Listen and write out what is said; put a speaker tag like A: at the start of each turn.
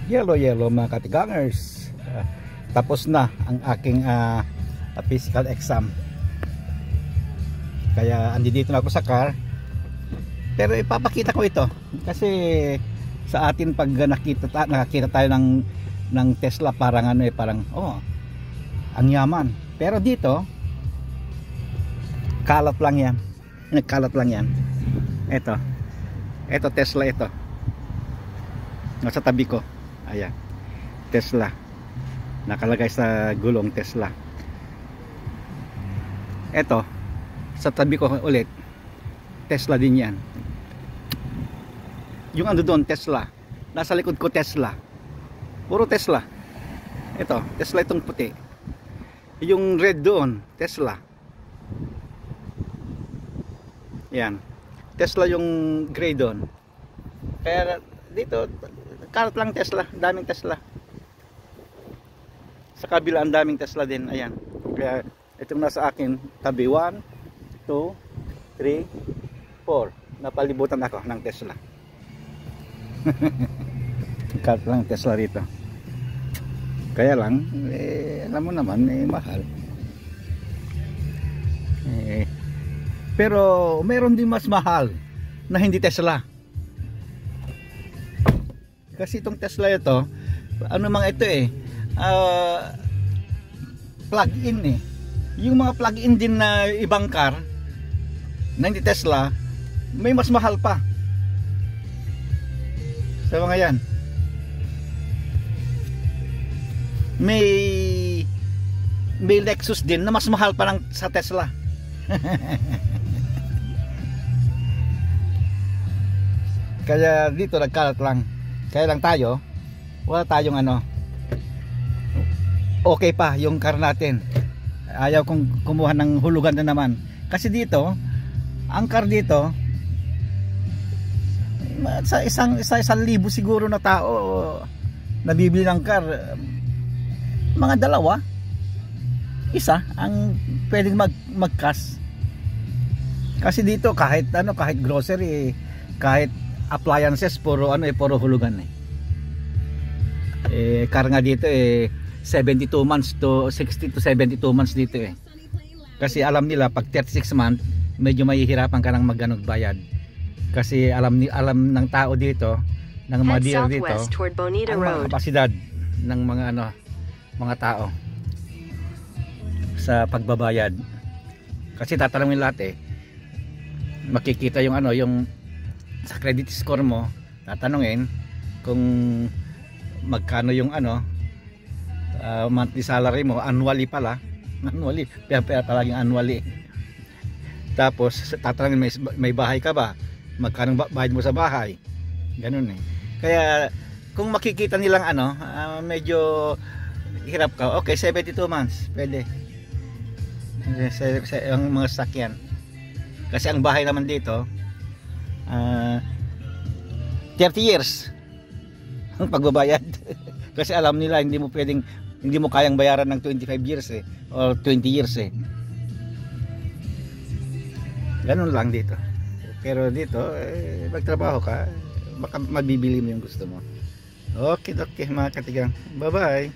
A: Yellow mga katigangers. Tapos na ang aking physical exam. Kaya andito na ako sa car. Pero ipapakita ko ito kasi sa atin pag nakakita tayo ng Tesla parang parang ang yaman. Pero dito kalat lang yan. Nagkalat lang yan. Ito Tesla ito. Nasa tabi ko. Ayan. Tesla. Nakalagay sa gulong Tesla. Ito sa tabi ko ulit. Tesla din yan. Yung doon Tesla. Nasa likod ko Tesla. Puro Tesla. Ito, Tesla itong puti. Yung red doon, Tesla. Yan. Tesla yung gray doon. Kaya dito karat lang Tesla, daming Tesla. Sa kabila ang daming Tesla din, ayan. Kaya itong nasa akin, tabi 1, 2, 3, 4. Napalibutan ako ng Tesla. Karat lang Tesla rito. Kaya lang, alam mo naman, mahal. Pero meron din mas mahal na hindi Tesla. Kasi itong Tesla ito, mga ito plug-in Yung mga plug-in din na ibang car na hindi Tesla, may mas mahal pa. Sa mga yan. May Lexus din na mas mahal pa lang sa Tesla. Kaya dito nagkalat lang. Kaya lang tayo, wala tayong okay pa yung car natin. Ayaw kong kumuha ng hulugan na naman. Kasi dito, ang car dito, sa isang libo siguro na tao nabibili ng car, mga dalawa, isa ang pwedeng mag-cash. Kasi dito kahit kahit grocery, kahit appliances, puro puro hulugan car nga dito 72 months to 60 to 72 months dito kasi alam nila pag 36 months medyo mahihirapan ka nang bayad kasi alam ng tao dito, ng mga dealer dito, ang mga kapasidad ng mga tao sa pagbabayad. Kasi tatanungin lahat makikita yung sa credit score mo, tatanungin kung magkano yung monthly salary mo, annually pala, kaya talagang annually. Tapos tatanungin may bahay ka ba, magkano bayad mo sa bahay, ganun Kaya kung makikita nilang medyo hirap ka, okay, 72 months pwede ang mga sakyan. Kasi ang bahay naman dito 30 years ang pagbabayad. Kasi alam nila hindi mo kayang bayaran ng 25 years or 20 years ganun lang dito. Pero dito magtrabaho ka, baka mabibili mo yung gusto mo. Okay mga katigang, bye bye.